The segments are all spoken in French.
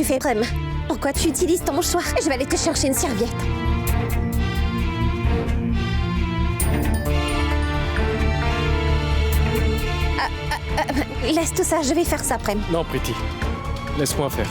tu fais, Prem? Pourquoi tu utilises ton mouchoir? Je vais aller te chercher une serviette. Laisse tout ça, je vais faire ça, Prem. Non, Pretty. Laisse-moi faire.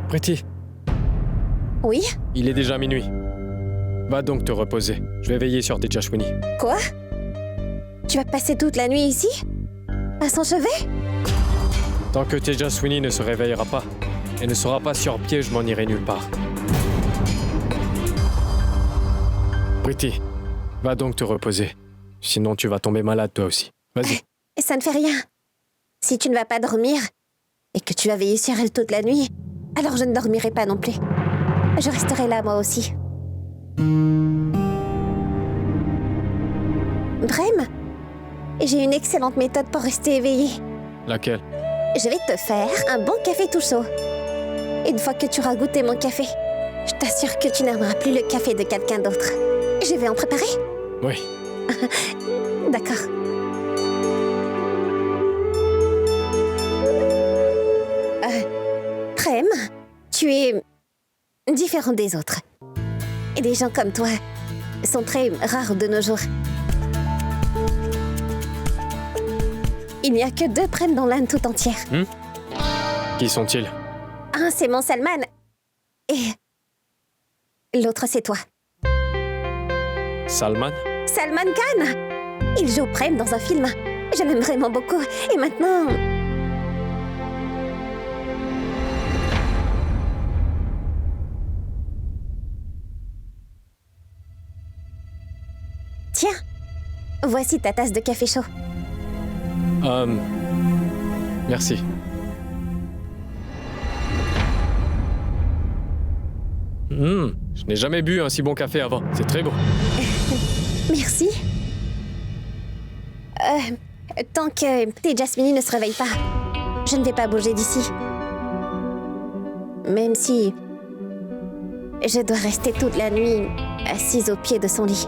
Pretty, Oui? il est déjà minuit. Va donc te reposer. Je vais veiller sur Tejaswini. Quoi? Tu vas passer toute la nuit ici? À son chevet? Tant que Tejaswini ne se réveillera pas et ne sera pas sur pied, je m'en irai nulle part. Pretty, va donc te reposer. Sinon tu vas tomber malade toi aussi. Vas-y. Et ça ne fait rien. Si tu ne vas pas dormir et que tu vas veiller sur elle toute la nuit, alors je ne dormirai pas non plus. Je resterai là, moi aussi. Brem, j'ai une excellente méthode pour rester éveillée. Laquelle? Je vais te faire un bon café tout chaud. Une fois que tu auras goûté mon café, je t'assure que tu n'aimeras plus le café de quelqu'un d'autre. Je vais en préparer? Oui. D'accord. Prem, tu es différent des autres. Et des gens comme toi sont très rares de nos jours. Il n'y a que 2 Prem dans l'Inde tout entière. Qui sont-ils? Un, c'est mon Salman. Et l'autre, c'est toi. Salman? Salman Khan. Il joue Prem dans un film. Je l'aime vraiment beaucoup. Et maintenant... Tiens, voici ta tasse de café chaud. Merci. Je n'ai jamais bu un si bon café avant. C'est très bon. Merci. Tant que Tejaswini ne se réveille pas, je ne vais pas bouger d'ici. Même si je dois rester toute la nuit assise au pied de son lit.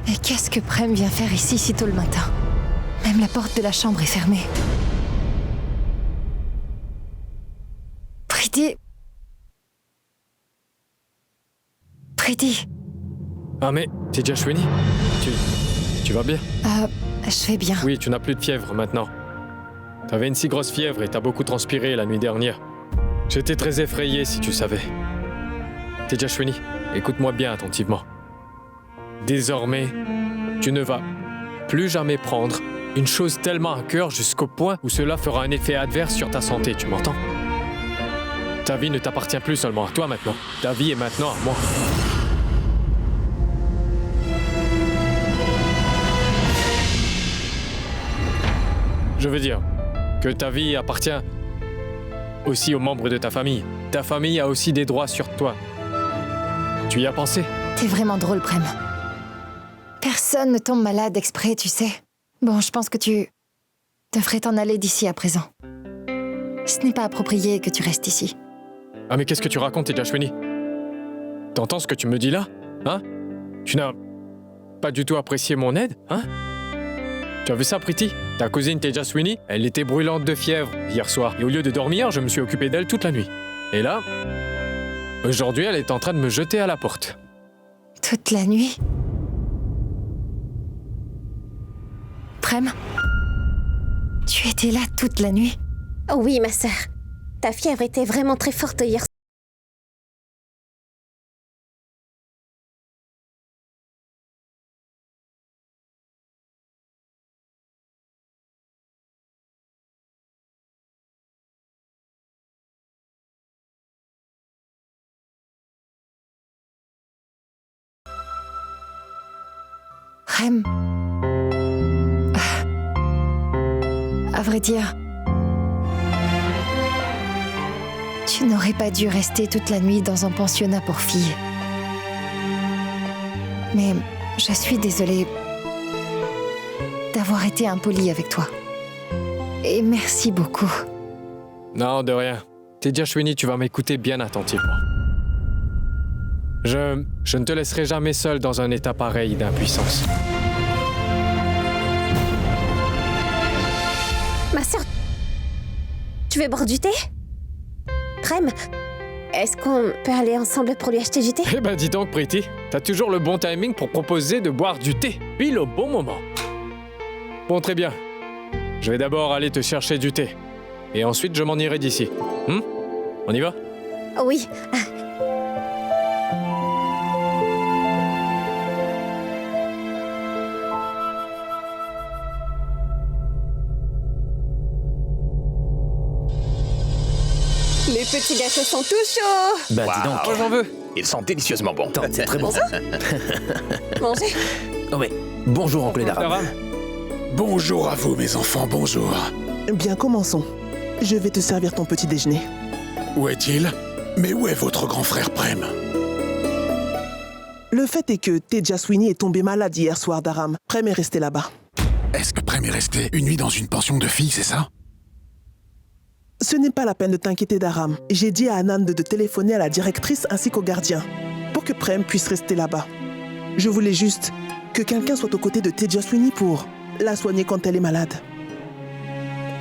Et qu'est-ce que Prem vient faire ici si tôt le matin? Même la porte de la chambre est fermée. Pretty... Pretty... Ah mais, Tejaswini, tu vas bien? Je vais bien. Oui, tu n'as plus de fièvre maintenant. T'avais une si grosse fièvre et t'as beaucoup transpiré la nuit dernière. J'étais très effrayé si tu savais. Tejaswini, écoute-moi bien attentivement. Désormais, tu ne vas plus jamais prendre une chose tellement à cœur jusqu'au point où cela fera un effet adverse sur ta santé, tu m'entends? Ta vie ne t'appartient plus seulement à toi maintenant. Ta vie est maintenant à moi. Je veux dire que ta vie appartient aussi aux membres de ta famille. Ta famille a aussi des droits sur toi. Tu y as pensé? T'es vraiment drôle, Prem. Personne ne tombe malade exprès, tu sais. Bon, je pense que tu devrais t'en aller d'ici à présent. Ce n'est pas approprié que tu restes ici. Ah mais qu'est-ce que tu racontes, Tejaswini? T'entends ce que tu me dis là? Hein? Tu n'as pas du tout apprécié mon aide? Hein? Tu as vu ça, Pretty? Ta cousine Tejaswini, elle était brûlante de fièvre hier soir. Et au lieu de dormir, je me suis occupé d'elle toute la nuit. Et là, aujourd'hui, elle est en train de me jeter à la porte. Toute la nuit? Prem? Tu étais là toute la nuit? Oh oui, ma sœur. Ta fièvre était vraiment très forte hier. Prem? À vrai dire, tu n'aurais pas dû rester toute la nuit dans un pensionnat pour filles. Mais je suis désolée d'avoir été impolie avec toi. Et merci beaucoup. Non, de rien. Tejaswini, tu vas m'écouter bien attentivement. Je ne te laisserai jamais seul dans un état pareil d'impuissance. Ma sœur, tu veux boire du thé? Prem, est-ce qu'on peut aller ensemble pour lui acheter du thé? Eh ben dis donc, Pretty, t'as toujours le bon timing pour proposer de boire du thé, pile au bon moment. Bon, très bien. Je vais d'abord aller te chercher du thé. Et ensuite, je m'en irai d'ici. On y va? Oui. Les petits gâteaux sont tout chauds. Bah Wow. dis donc. Oh, j'en veux. Ils sont délicieusement bons. Attends, c'est très bon. Mangez. Oh mais, bonjour oncle Daram. Daram. Bonjour à vous, mes enfants, bonjour. Bien, commençons. Je vais te servir ton petit déjeuner. Où est-il? Mais où est votre grand frère Prem? Le fait est que Tejaswini est tombé malade hier soir, Daram. Prem est resté là-bas. Est-ce que Prem est resté une nuit dans une pension de filles, c'est ça? Ce n'est pas la peine de t'inquiéter, Daram. J'ai dit à Anand de téléphoner à la directrice ainsi qu'au gardien pour que Prem puisse rester là-bas. Je voulais juste que quelqu'un soit aux côtés de Tejaswini pour la soigner quand elle est malade.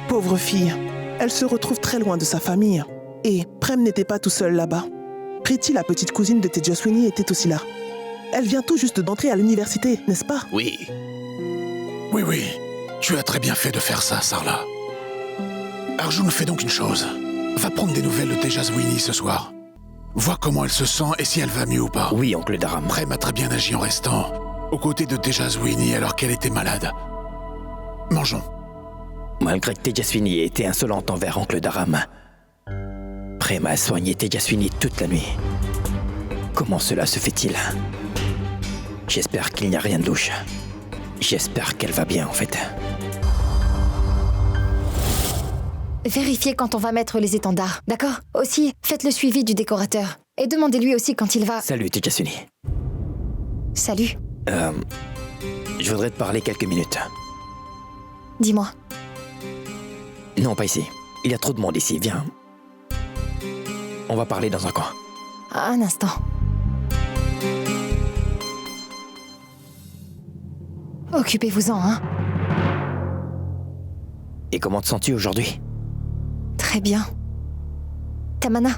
Pauvre fille, elle se retrouve très loin de sa famille. Et Prem n'était pas tout seul là-bas. Pretty, la petite cousine de Tejaswini, était aussi là. Elle vient tout juste d'entrer à l'université, n'est-ce pas? Oui. Oui, tu as très bien fait de faire ça, Sarla. Arjun fait donc une chose. Va prendre des nouvelles de Tejaswini ce soir. Vois comment elle se sent et si elle va mieux ou pas. Oui, oncle Daram. Prem a très bien agi en restant aux côtés de Tejaswini alors qu'elle était malade. Mangeons. Malgré que Tejaswini ait été insolente envers oncle Daram, Prem a soigné Tejaswini toute la nuit. Comment cela se fait-il? J'espère qu'il n'y a rien de louche. J'espère qu'elle va bien, en fait. Vérifiez quand on va mettre les étendards, d'accord? Aussi, faites le suivi du décorateur. Et demandez-lui aussi quand il va... Salut, Tejaswini. Salut, Je voudrais te parler quelques minutes. dis-moi. Non, pas ici. Il y a trop de monde ici, viens. On va parler dans un coin. Un instant. Occupez-vous-en, hein? Et comment te sens-tu aujourd'hui? Très bien. Tamana?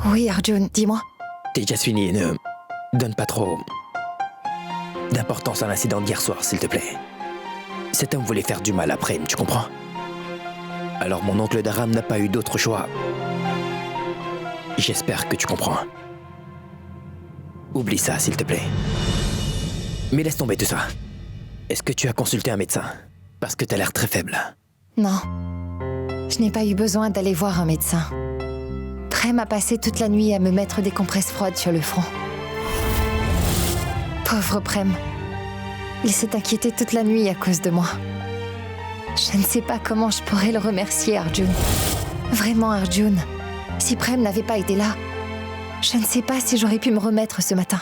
Oui, Arjun, dis-moi. Tejaswini, ne donne pas trop d'importance à l'incident d'hier soir, s'il te plaît. Cet homme voulait faire du mal à Prem, tu comprends? Alors mon oncle Daram n'a pas eu d'autre choix. J'espère que tu comprends. Oublie ça, s'il te plaît. Mais laisse tomber tout ça. Est-ce que tu as consulté un médecin? Parce que t'as l'air très faible. Non. Je n'ai pas eu besoin d'aller voir un médecin. Prem a passé toute la nuit à me mettre des compresses froides sur le front. Pauvre Prem. Il s'est inquiété toute la nuit à cause de moi. Je ne sais pas comment je pourrais le remercier, Arjun. Vraiment, Arjun. Si Prem n'avait pas été là, je ne sais pas si j'aurais pu me remettre ce matin.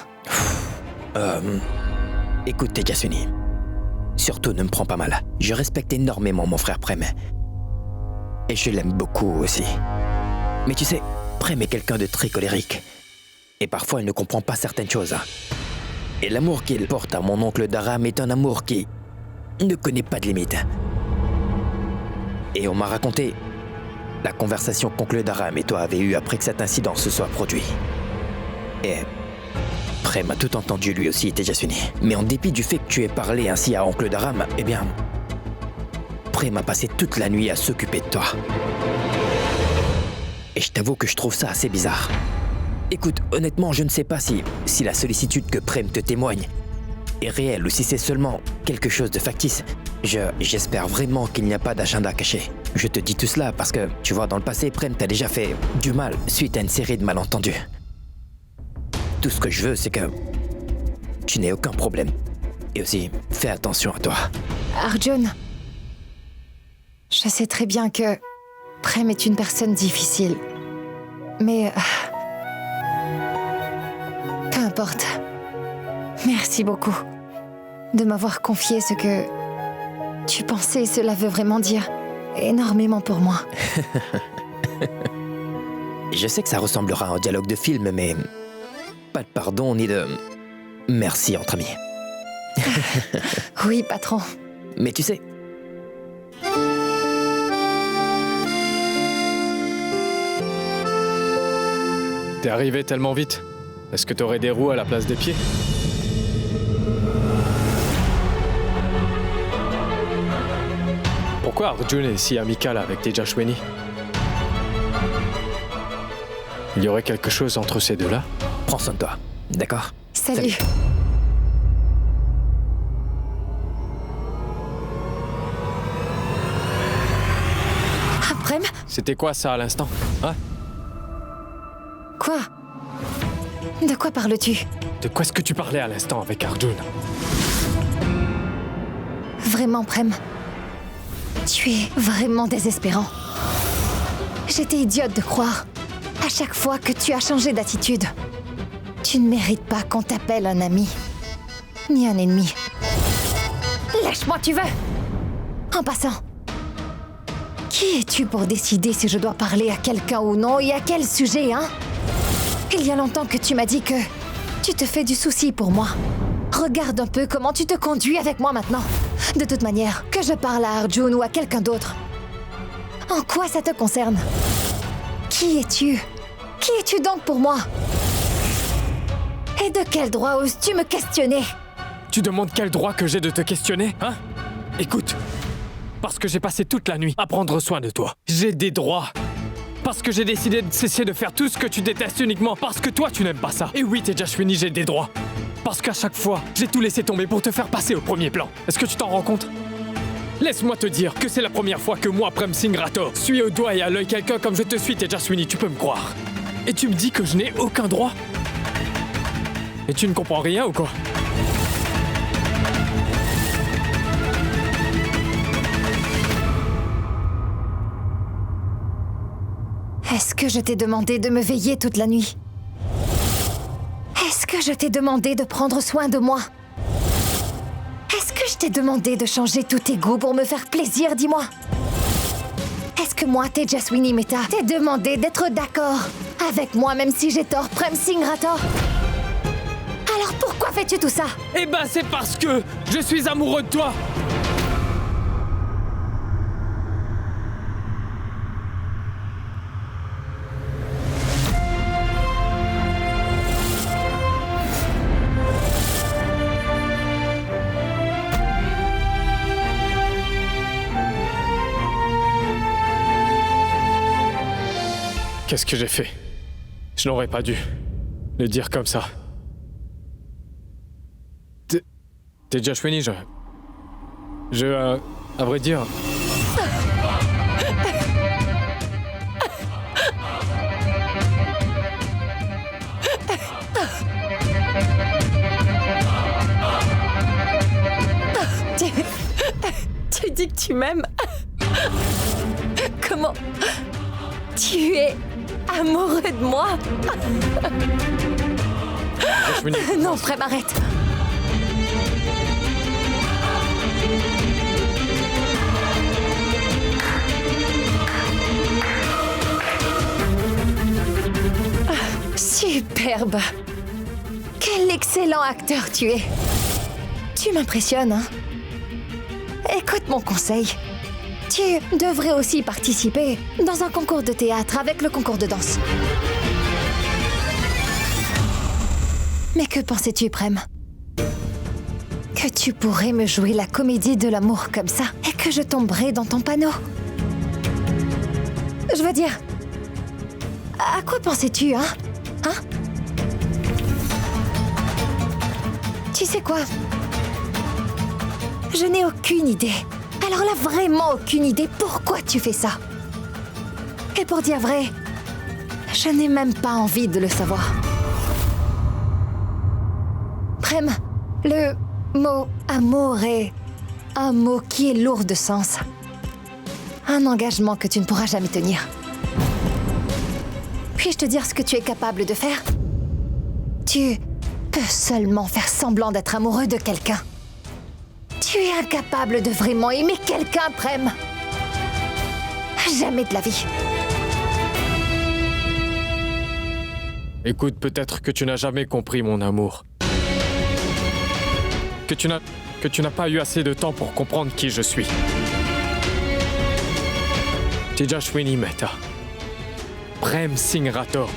Écoute, Tejaswini. Surtout, ne me prends pas mal. Je respecte énormément mon frère Prem. Et je l'aime beaucoup aussi. Mais tu sais, Prem est quelqu'un de très colérique. Et parfois, il ne comprend pas certaines choses. Et l'amour qu'il porte à mon oncle Dharam est un amour qui ne connaît pas de limite. Et on m'a raconté la conversation qu'oncle Dharam et toi avez eue après que cet incident se soit produit. Et Prem a tout entendu lui aussi, Tejaswini. Mais en dépit du fait que tu aies parlé ainsi à oncle Dharam, eh bien, Prem a passé toute la nuit à s'occuper de toi. Et je t'avoue que je trouve ça assez bizarre. Écoute, honnêtement, je ne sais pas si la sollicitude que Prem te témoigne est réelle ou si c'est seulement quelque chose de factice. J'espère vraiment qu'il n'y a pas d'agenda caché. Je te dis tout cela parce que, tu vois, dans le passé, Prem t'a déjà fait du mal suite à une série de malentendus. Tout ce que je veux, c'est que tu n'aies aucun problème. Et aussi, fais attention à toi. Arjun, je sais très bien que Prem est une personne difficile. Mais... peu importe. Merci beaucoup de m'avoir confié ce que tu pensais. Cela veut vraiment dire énormément pour moi. Je sais que ça ressemblera à un dialogue de film, mais pas de pardon ni de merci entre amis. Oui, patron. Mais tu sais... T'es arrivé tellement vite. Est-ce que t'aurais des roues à la place des pieds? Pourquoi Arjun est si amical avec Tejaswini? Il y aurait quelque chose entre ces deux-là? Prends soin de toi, d'accord? Salut. Ah, Prem? C'était quoi ça à l'instant? Hein? Quoi? De quoi parles-tu? De quoi est-ce que tu parlais à l'instant avec Arjun? Vraiment, Prem. Tu es vraiment désespérant. J'étais idiote de croire, à chaque fois que tu as changé d'attitude. Tu ne mérites pas qu'on t'appelle un ami, ni un ennemi. Lâche-moi, tu veux? En passant, qui es-tu pour décider si je dois parler à quelqu'un ou non et à quel sujet, hein? Il y a longtemps que tu m'as dit que tu te fais du souci pour moi. Regarde un peu comment tu te conduis avec moi maintenant. De toute manière, que je parle à Arjun ou à quelqu'un d'autre, en quoi ça te concerne? Qui es-tu? Qui es-tu donc pour moi? Et de quel droit oses-tu me questionner? Tu demandes quel droit que j'ai de te questionner, hein? Écoute, parce que j'ai passé toute la nuit à prendre soin de toi. J'ai des droits. Parce que j'ai décidé de cesser de faire tout ce que tu détestes uniquement parce que toi tu n'aimes pas ça. Et oui, Tejaswini, j'ai des droits. Parce qu'à chaque fois, j'ai tout laissé tomber pour te faire passer au premier plan. Est-ce que tu t'en rends compte? Laisse-moi te dire que c'est la première fois que moi, Prem Singh Rathore, suis au doigt et à l'œil quelqu'un comme je te suis, Tejaswini, tu peux me croire. Et tu me dis que je n'ai aucun droit? Et tu ne comprends rien ou quoi? Est-ce que je t'ai demandé de me veiller toute la nuit? Est-ce que je t'ai demandé de prendre soin de moi? Est-ce que je t'ai demandé de changer tous tes goûts pour me faire plaisir, dis-moi? Est-ce que moi, Tejaswini Mehta, t'ai demandé d'être d'accord avec moi même si j'ai tort, Prem Singh Rathore? Alors pourquoi fais-tu tout ça? Eh ben c'est parce que je suis amoureux de toi. Qu'est-ce que j'ai fait? Je n'aurais pas dû le dire comme ça. Tejaswini, à vrai dire... Tu dis que tu m'aimes? Comment? Tu es amoureux de moi? Non, Prem, arrête. Superbe! Quel excellent acteur tu es! Tu m'impressionnes, hein? Écoute mon conseil. Tu devrais aussi participer dans un concours de théâtre avec le concours de danse. Mais que pensais-tu, Prem? Que tu pourrais me jouer la comédie de l'amour comme ça et que je tomberais dans ton panneau? Je veux dire, à quoi pensais-tu, hein? Hein? Tu sais quoi? Je n'ai aucune idée. Alors là, vraiment aucune idée pourquoi tu fais ça. Et pour dire vrai, je n'ai même pas envie de le savoir. Prem, le mot amour est un mot qui est lourd de sens. Un engagement que tu ne pourras jamais tenir. Puis-je te dire ce que tu es capable de faire? Tu peux seulement faire semblant d'être amoureux de quelqu'un. Tu es incapable de vraiment aimer quelqu'un, Prem. Jamais de la vie. Écoute, peut-être que tu n'as jamais compris mon amour. Que tu n'as pas eu assez de temps pour comprendre qui je suis. Tejaswini Mehta. Prem Singh Rathore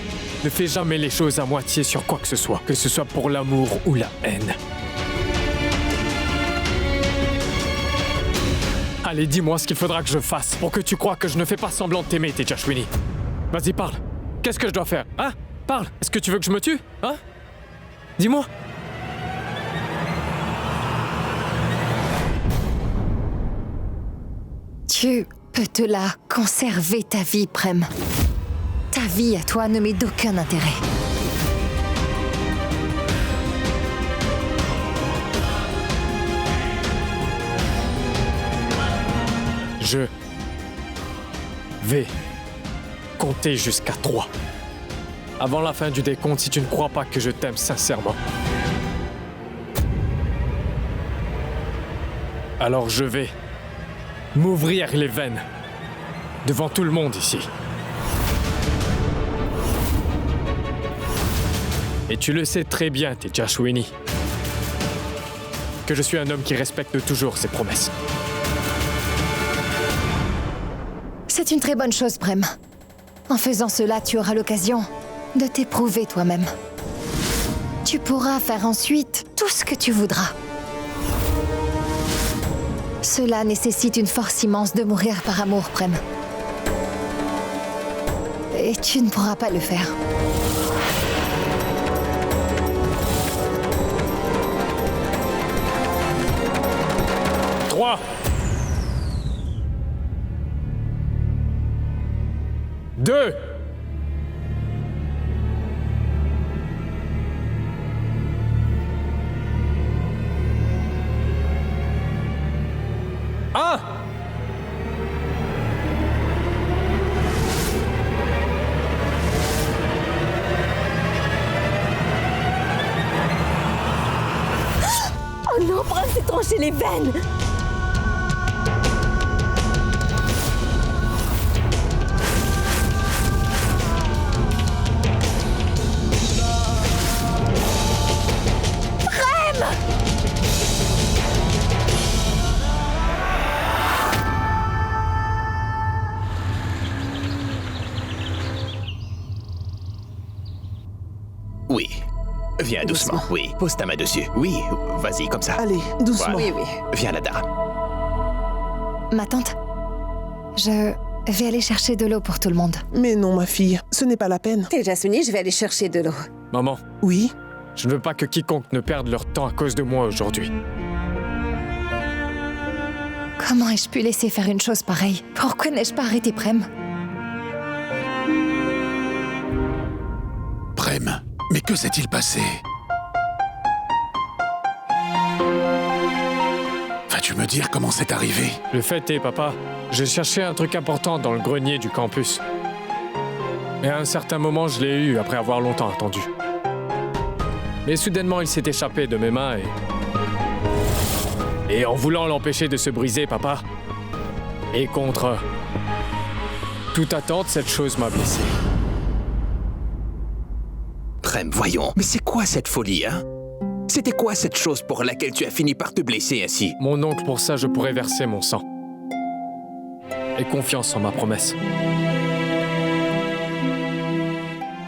ne fait jamais les choses à moitié sur quoi que ce soit pour l'amour ou la haine. Allez, dis-moi ce qu'il faudra que je fasse pour que tu crois que je ne fais pas semblant de t'aimer, Tejaswini. Vas-y, parle. Qu'est-ce que je dois faire? Hein? Parle. Est-ce que tu veux que je me tue? Hein? Dis-moi. Tu peux te la conserver ta vie, Prem. Ta vie à toi ne m'est d'aucun intérêt. Je vais compter jusqu'à 3. Avant la fin du décompte, si tu ne crois pas que je t'aime sincèrement. Alors je vais m'ouvrir les veines devant tout le monde ici. Et tu le sais très bien, Tejaswini, que je suis un homme qui respecte toujours ses promesses. C'est une très bonne chose, Prem. En faisant cela, tu auras l'occasion de t'éprouver toi-même. Tu pourras faire ensuite tout ce que tu voudras. Cela nécessite une force immense de mourir par amour, Prem. Et tu ne pourras pas le faire. Trois. 2. 1. Oh non, Prem s'est tranché les veines! Oui. Viens doucement. Oui. Pose ta main dessus. Oui. Vas-y, comme ça. Allez, doucement. Voilà. Viens, Nada. Ma tante, je vais aller chercher de l'eau pour tout le monde. Mais non, ma fille, ce n'est pas la peine. Tejaswini, je vais aller chercher de l'eau. Maman, Oui? je ne veux pas que quiconque ne perde leur temps à cause de moi aujourd'hui. Comment ai-je pu laisser faire une chose pareille? Pourquoi n'ai-je pas arrêté Prem? Prem, mais que s'est-il passé? Vas-tu me dire comment c'est arrivé? Le fait est, papa, j'ai cherché un truc important dans le grenier du campus. Et à un certain moment, je l'ai eu après avoir longtemps attendu. Mais soudainement, il s'est échappé de mes mains et en voulant l'empêcher de se briser, papa, et contre toute attente, cette chose m'a blessé. Prem, voyons. Mais c'est quoi cette folie, hein? C'était quoi cette chose pour laquelle tu as fini par te blesser ainsi? Mon oncle, pour ça, je pourrais verser mon sang. Aie confiance en ma promesse.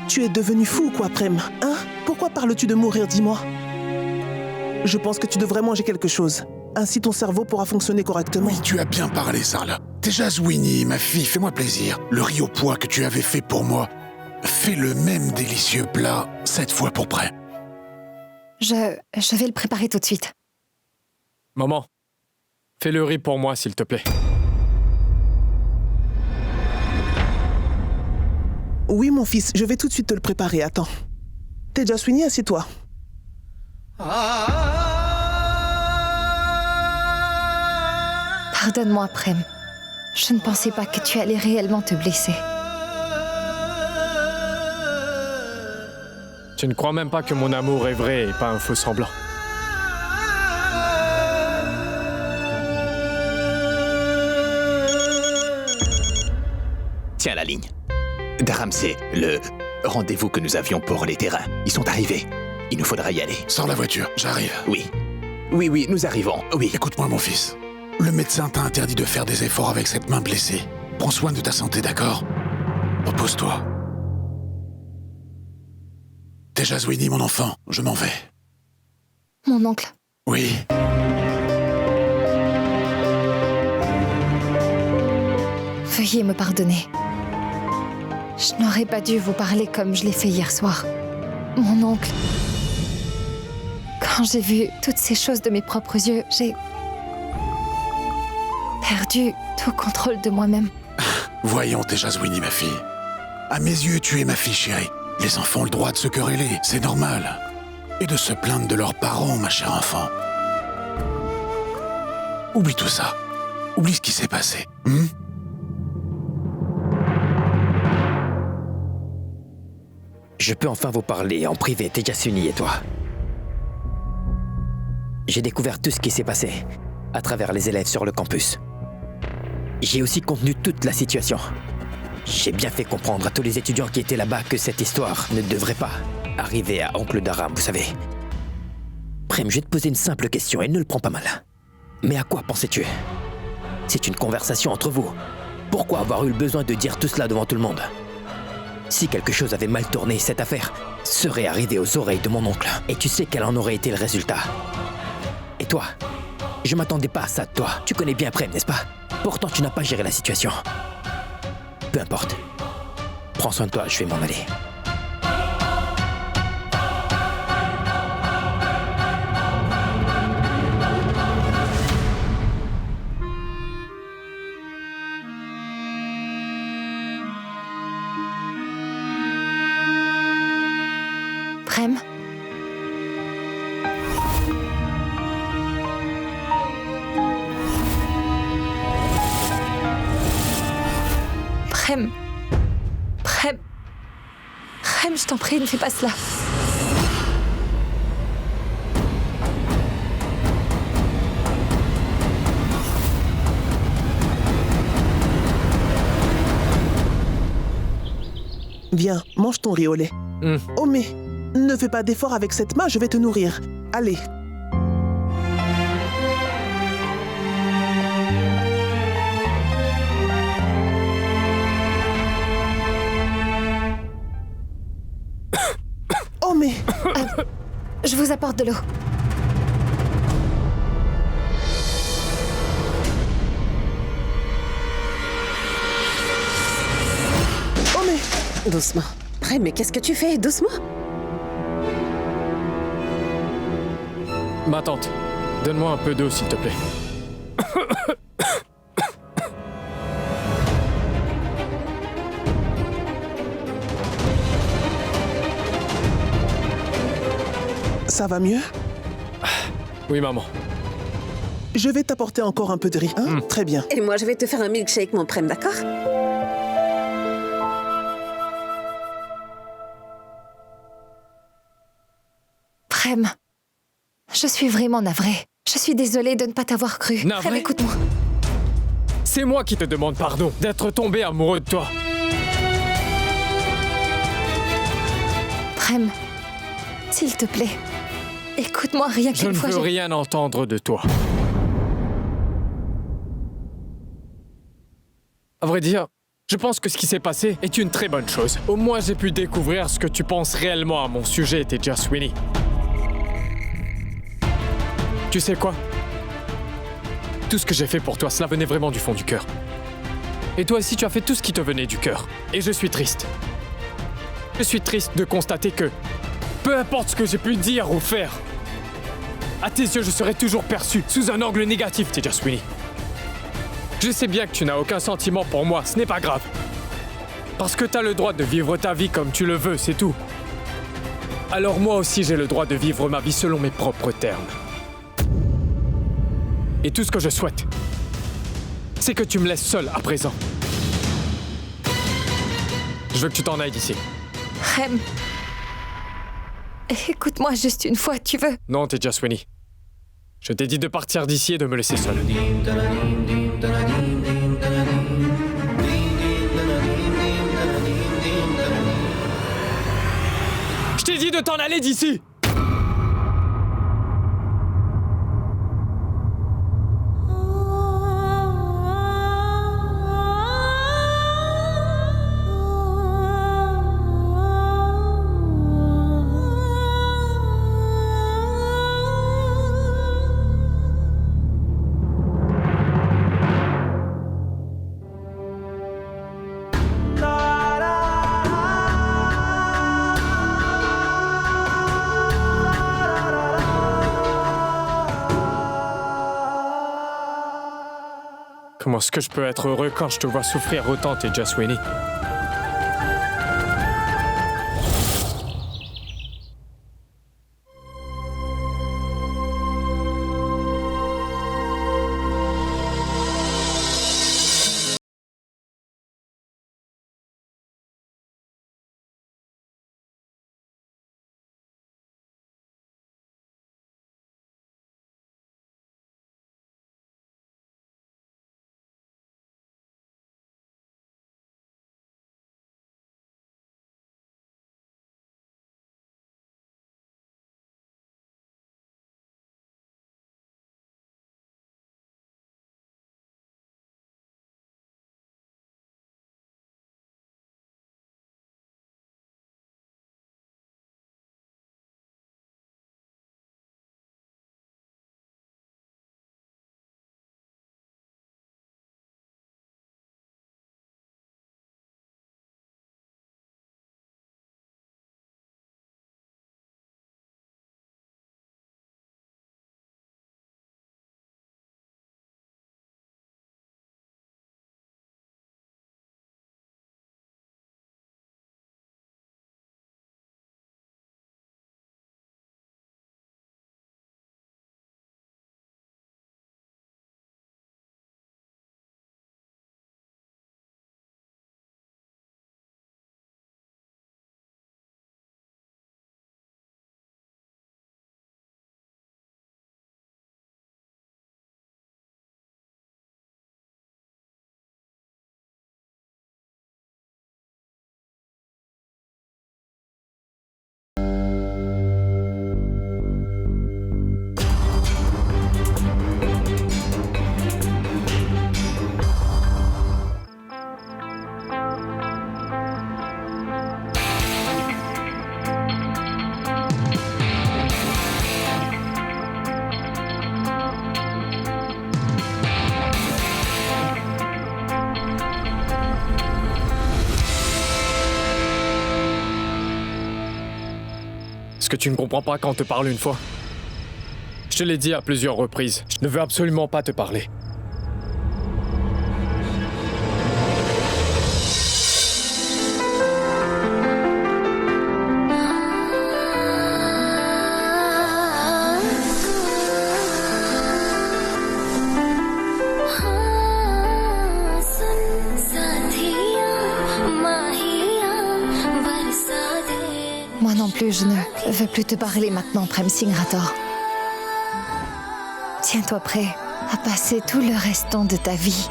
Tu es devenu fou ou quoi, Prem? Hein? Pourquoi parles-tu de mourir, dis-moi? Je pense que tu devrais manger quelque chose. Ainsi ton cerveau pourra fonctionner correctement. Oui, tu as bien parlé, Sarla. Tejaswini, ma fille, fais-moi plaisir. Le riz au pois que tu avais fait pour moi, fais le même délicieux plat, cette fois pour Prem. Je vais le préparer tout de suite. Maman, fais le riz pour moi, s'il te plaît. Oui, mon fils, je vais tout de suite te le préparer. Attends. Tejaswini, assieds-toi. Pardonne-moi, Prem. Je ne pensais pas que tu allais réellement te blesser. Tu ne crois même pas que mon amour est vrai et pas un faux semblant. Tiens la ligne. Dharam, c'est le rendez-vous que nous avions pour les terrains. Ils sont arrivés. Il nous faudra y aller. Sors la voiture, j'arrive. Oui. Oui, nous arrivons. Oui. Écoute-moi, mon fils. Le médecin t'a interdit de faire des efforts avec cette main blessée. Prends soin de ta santé, d'accord? Repose-toi. Tejaswini, mon enfant, je m'en vais. Mon oncle, Oui. veuillez me pardonner. Je n'aurais pas dû vous parler comme je l'ai fait hier soir. Mon oncle. Quand j'ai vu toutes ces choses de mes propres yeux, j'ai perdu tout contrôle de moi-même. Voyons, Tejaswini, ma fille. À mes yeux, tu es ma fille chérie. Les enfants ont le droit de se quereller, c'est normal. Et de se plaindre de leurs parents, ma chère enfant. Oublie tout ça. Oublie ce qui s'est passé. Je peux enfin vous parler en privé, Tejaswini et toi. J'ai découvert tout ce qui s'est passé à travers les élèves sur le campus. J'ai aussi contenu toute la situation. J'ai bien fait comprendre à tous les étudiants qui étaient là-bas que cette histoire ne devrait pas arriver à Oncle Dharam, vous savez. Prem, je vais te poser une simple question et ne le prends pas mal. Mais à quoi pensais-tu? C'est une conversation entre vous. Pourquoi avoir eu le besoin de dire tout cela devant tout le monde? Si quelque chose avait mal tourné, cette affaire serait arrivée aux oreilles de mon oncle. Et tu sais quel en aurait été le résultat. Et toi, je m'attendais pas à ça de toi. Tu connais bien Prem, n'est-ce pas? Pourtant, tu n'as pas géré la situation. Peu importe. Prends soin de toi, je vais m'en aller. Prem? Prem, je t'en prie, ne fais pas cela. Viens, mange ton riz au lait. Oh mais, ne fais pas d'effort avec cette main, je vais te nourrir. Allez. Oh mais... Je vous apporte de l'eau. Oh mais... Doucement. Prem, mais qu'est-ce que tu fais? Doucement. Ma tante, donne-moi un peu d'eau, s'il te plaît. Ça va mieux? Oui, maman. Je vais t'apporter encore un peu de riz, hein? Très bien. Et moi, je vais te faire un milkshake, mon Prem, d'accord? Prem, je suis vraiment navrée. Je suis désolée de ne pas t'avoir cru. Navrée? Prem, écoute-moi. C'est moi qui te demande pardon d'être tombé amoureux de toi. Prem, S'il te plaît, écoute-moi rien Je qu'une ne fois. veux rien entendre de toi. À vrai dire, je pense que ce qui s'est passé est une très bonne chose. Au moins, j'ai pu découvrir ce que tu penses réellement à mon sujet, Teja Sweeney. Tu sais quoi? Tout ce que j'ai fait pour toi, cela venait vraiment du fond du cœur. Et toi aussi, tu as fait tout ce qui te venait du cœur. Et je suis triste. Je suis triste de constater que, peu importe ce que j'ai pu dire ou faire, à tes yeux, je serai toujours perçu sous un angle négatif, Teja Sweeney. Je sais bien que tu n'as aucun sentiment pour moi, ce n'est pas grave. Parce que t'as le droit de vivre ta vie comme tu le veux, c'est tout. Alors moi aussi, j'ai le droit de vivre ma vie selon mes propres termes. Et tout ce que je souhaite, c'est que tu me laisses seul à présent. Je veux que tu t'en ailles d'ici. Prem, écoute-moi juste une fois, tu veux? Non, Teja Sweeney. Je t'ai dit de partir d'ici et de me laisser seul. Je t'ai dit de t'en aller d'ici! Comment est-ce que je peux être heureux quand je te vois souffrir autant, Teja Sweeney? Est-ce que tu ne comprends pas quand on te parle une fois? Je te l'ai dit à plusieurs reprises. Je ne veux absolument pas te parler. Moi non plus, je ne veux plus te parler maintenant, Prem Singh Rathore. Tiens-toi prêt à passer tout le restant de ta vie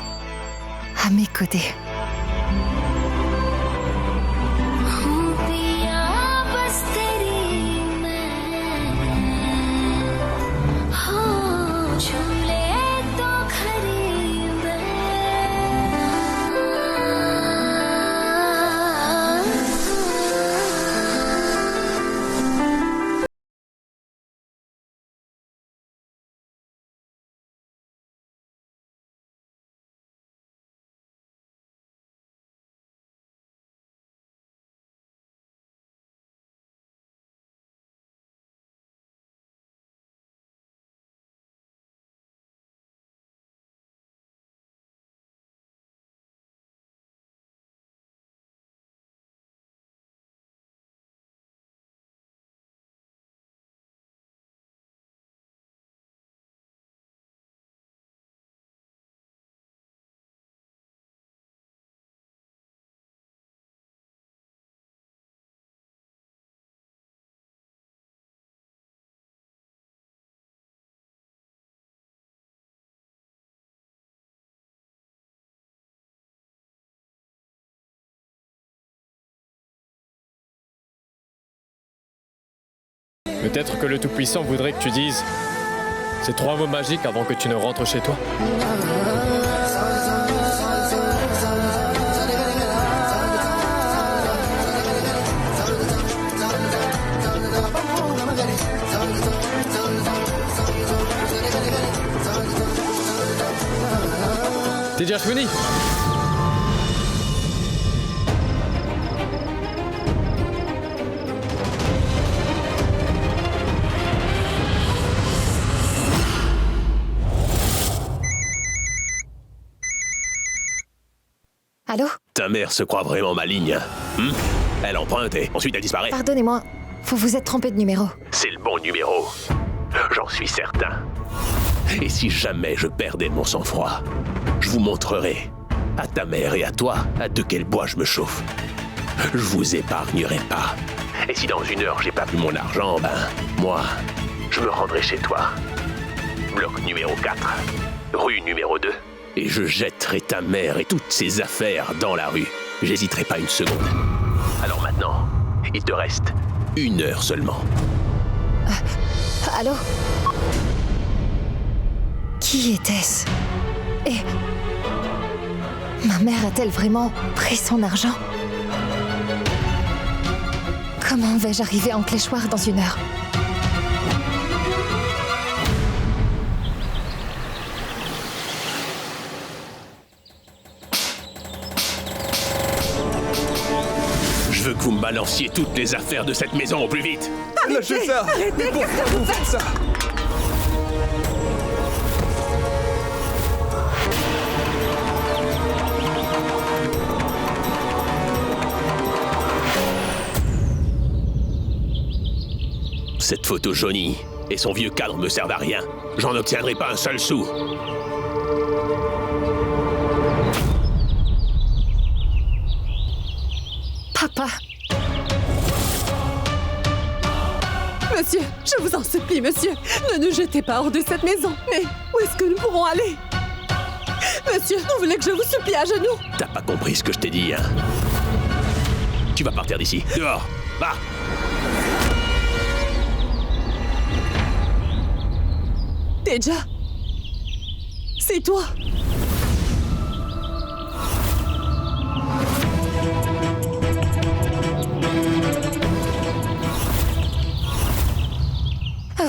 à mes côtés. Peut-être que le Tout-Puissant voudrait que tu dises ces 3 mots magiques avant que tu ne rentres chez toi. Tejaswini! Allô? Ta mère se croit vraiment maligne. Elle emprunte et ensuite elle disparaît. Pardonnez-moi, vous vous êtes trompé de numéro. C'est le bon numéro. J'en suis certain. Et si jamais je perdais mon sang-froid, je vous montrerai, à ta mère et à toi, de quel bois je me chauffe. Je vous épargnerai pas. Et si dans 1 heure j'ai pas plus mon argent, moi, je me rendrai chez toi. Bloc numéro 4, rue numéro 2. Et je jetterai ta mère et toutes ses affaires dans la rue. J'hésiterai pas une seconde. Alors maintenant, il te reste 1 heure seulement. Allô? Qui était-ce? Et... ma mère a-t-elle vraiment pris son argent? Comment vais-je arriver en Cléchoir dans 1 heure? Je veux que vous me balanciez toutes les affaires de cette maison au plus vite. Lâchez ça! Mais pourquoi vous faites ça? Cette photo jaunie et son vieux cadre me servent à rien. J'en obtiendrai pas un seul sou. Papa! Monsieur, je vous en supplie, monsieur, ne nous jetez pas hors de cette maison. Mais où est-ce que nous pourrons aller? Monsieur, vous voulez que je vous supplie à genoux? T'as pas compris ce que je t'ai dit, hein? Tu vas partir d'ici. Dehors! Va! Teja, c'est toi.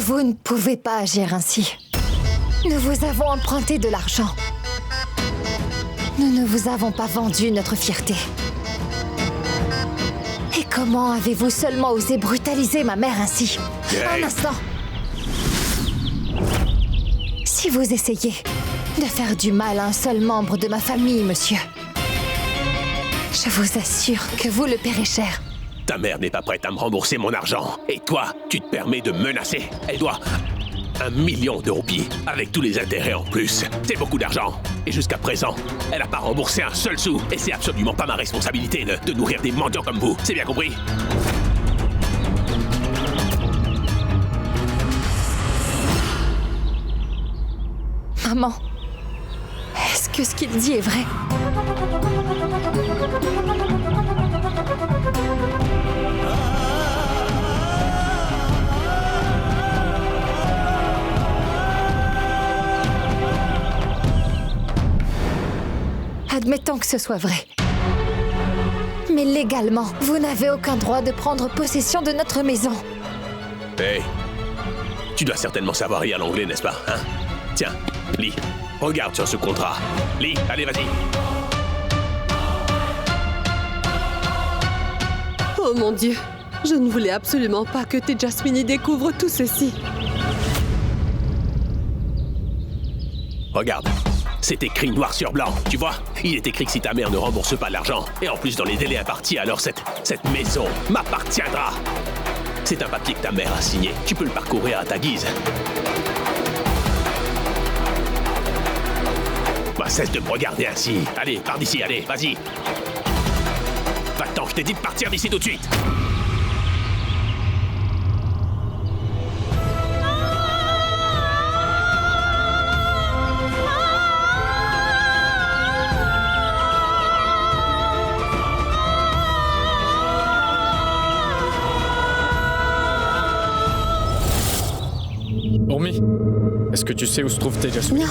Vous ne pouvez pas agir ainsi. Nous vous avons emprunté de l'argent. Nous ne vous avons pas vendu notre fierté. Et comment avez-vous seulement osé brutaliser ma mère ainsi? Hey. Un instant. Si vous essayez de faire du mal à un seul membre de ma famille, monsieur, je vous assure que vous le paierez cher. Ta mère n'est pas prête à me rembourser mon argent. Et toi, tu te permets de me menacer. Elle doit 1 million de roupies, avec tous les intérêts en plus. C'est beaucoup d'argent. Et jusqu'à présent, elle n'a pas remboursé un seul sou. Et c'est absolument pas ma responsabilité de nourrir des mendiants comme vous. C'est bien compris? Maman, est-ce que ce qu'il dit est vrai? Admettons que ce soit vrai. Mais légalement, vous n'avez aucun droit de prendre possession de notre maison. Hey, tu dois certainement savoir lire l'anglais, n'est-ce pas, hein? Tiens, lis. Regarde sur ce contrat. Lis, allez, vas-y. Oh mon Dieu, je ne voulais absolument pas que Tejaswini découvre tout ceci. Regarde, c'est écrit noir sur blanc, tu vois? Il est écrit que si ta mère ne rembourse pas l'argent, et en plus dans les délais impartis, alors cette maison m'appartiendra. C'est un papier que ta mère a signé. Tu peux le parcourir à ta guise. Bah, cesse de me regarder ainsi. Allez, pars d'ici, allez, vas-y. Va-t'en, je t'ai dit de partir d'ici tout de suite. Tejaswini, est-ce que tu sais où se trouve Tejaswini? Non,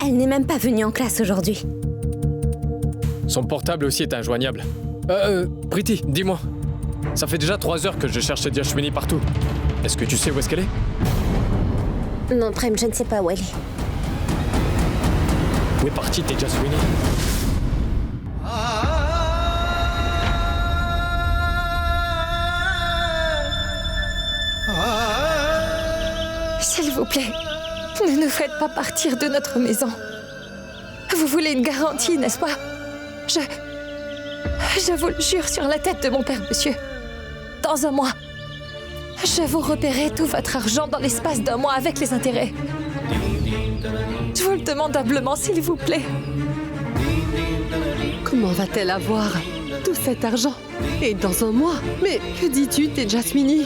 elle n'est même pas venue en classe aujourd'hui. Son portable aussi est injoignable. Priti, dis-moi. Ça fait déjà 3 heures que je cherche Tejaswini partout. Est-ce que tu sais où est-ce qu'elle est? Non, Prem, je ne sais pas où elle est. Où est partie Tejaswini? S'il vous plaît, ne nous faites pas partir de notre maison. Vous voulez une garantie, n'est-ce pas? Je vous le jure sur la tête de mon père, monsieur. Dans un mois, je vous repaierai tout votre argent dans l'espace d'un mois avec les intérêts. Je vous le demande humblement, s'il vous plaît. Comment va-t-elle avoir tout cet argent? Et dans un mois? Mais que dis-tu, Tejaswini?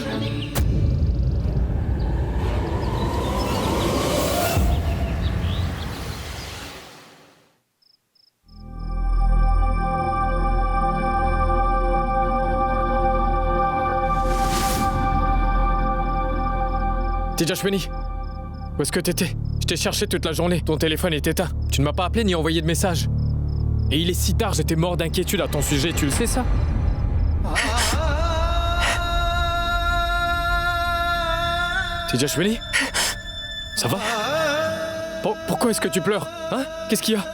Tejaswini, où est-ce que t'étais? Je t'ai cherché toute la journée, ton téléphone est éteint. Tu ne m'as pas appelé ni envoyé de message. Et il est si tard, j'étais mort d'inquiétude à ton sujet, tu le sais ça? Tejaswini? Ça va? Pourquoi est-ce que tu pleures? Hein? Qu'est-ce qu'il y a?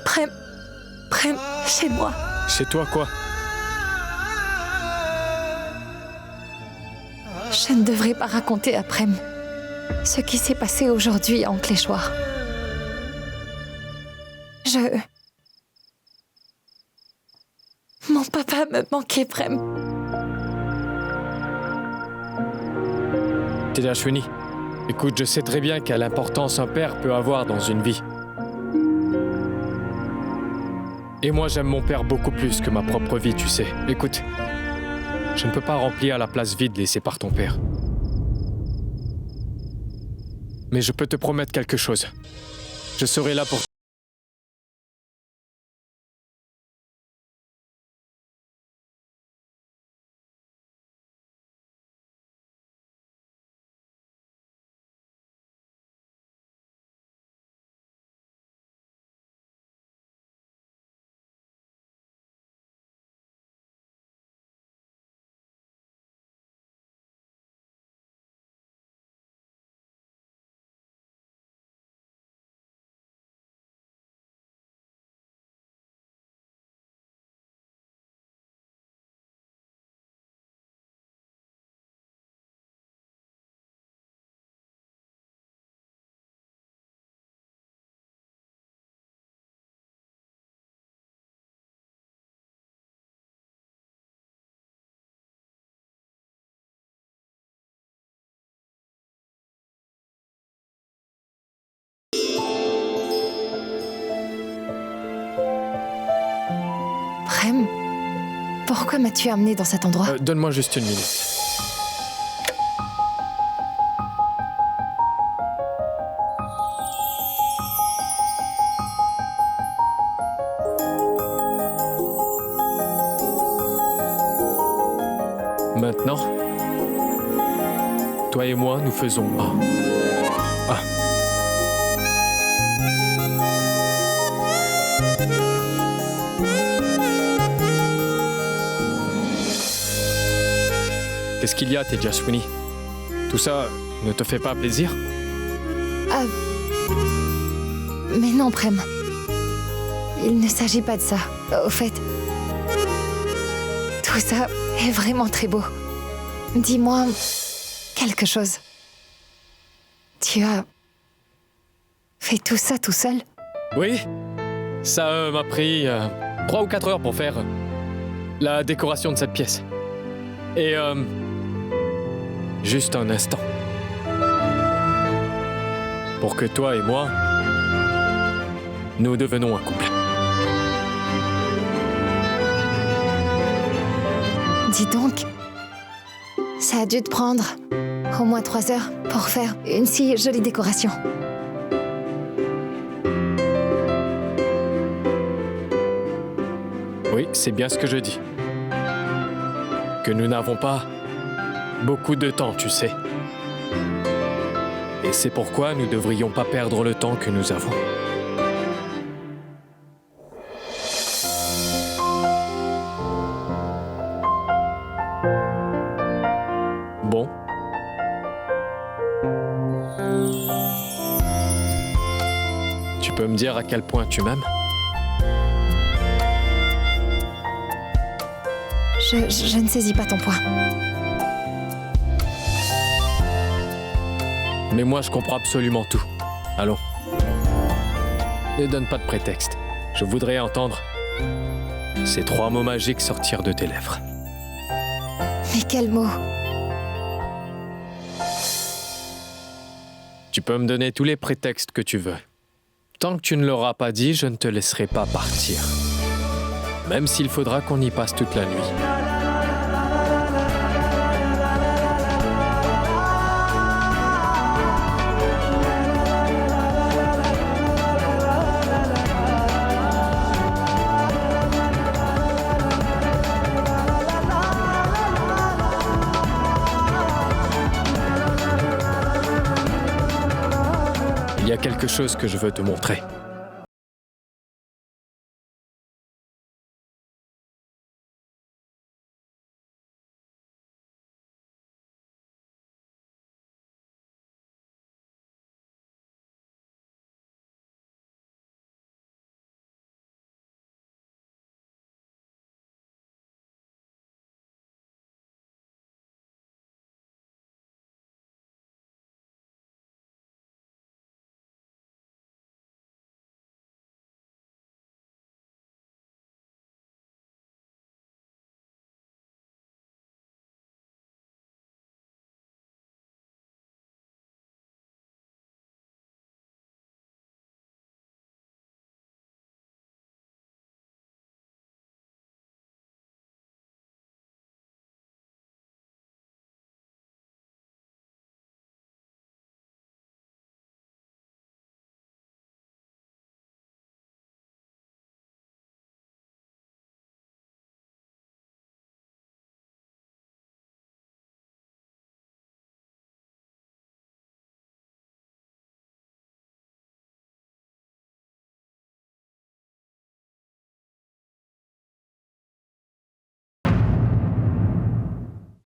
Prem, chez moi. Chez toi quoi? Je ne devrais pas raconter à Prem ce qui s'est passé aujourd'hui à Ankleshwar. Mon papa me manquait, Prem. Tejaswini, écoute, je sais très bien quelle importance un père peut avoir dans une vie. Et moi, j'aime mon père beaucoup plus que ma propre vie, tu sais. Écoute, je ne peux pas remplir la place vide laissée par ton père. Mais je peux te promettre quelque chose. Je serai là pour... Prem, pourquoi m'as-tu amené dans cet endroit? Donne-moi juste une minute. Maintenant, toi et moi, nous faisons un. Qu'est-ce qu'il y a, Tejaswini? Tout ça ne te fait pas plaisir? Mais non, Prem. Il ne s'agit pas de ça. Au fait, tout ça est vraiment très beau. Dis-moi quelque chose. Tu as fait tout ça tout seul? Oui. Ça m'a pris 3 ou 4 heures pour faire la décoration de cette pièce. Et juste un instant. Pour que toi et moi, nous devenons un couple. Dis donc, ça a dû te prendre au moins 3 heures pour faire une si jolie décoration. Oui, c'est bien ce que je dis. Que nous n'avons pas beaucoup de temps, tu sais. c'est pourquoi nous ne devrions pas perdre le temps que nous avons. Bon. Tu peux me dire à quel point tu m'aimes ? Je ne saisis pas ton point. Mais moi, je comprends absolument tout. Allons. Ne donne pas de prétexte. Je voudrais entendre ces 3 mots magiques sortir de tes lèvres. Mais quel mot? Tu peux me donner tous les prétextes que tu veux. Tant que tu ne l'auras pas dit, je ne te laisserai pas partir. Même s'il faudra qu'on y passe toute la nuit. Il y a quelque chose que je veux te montrer.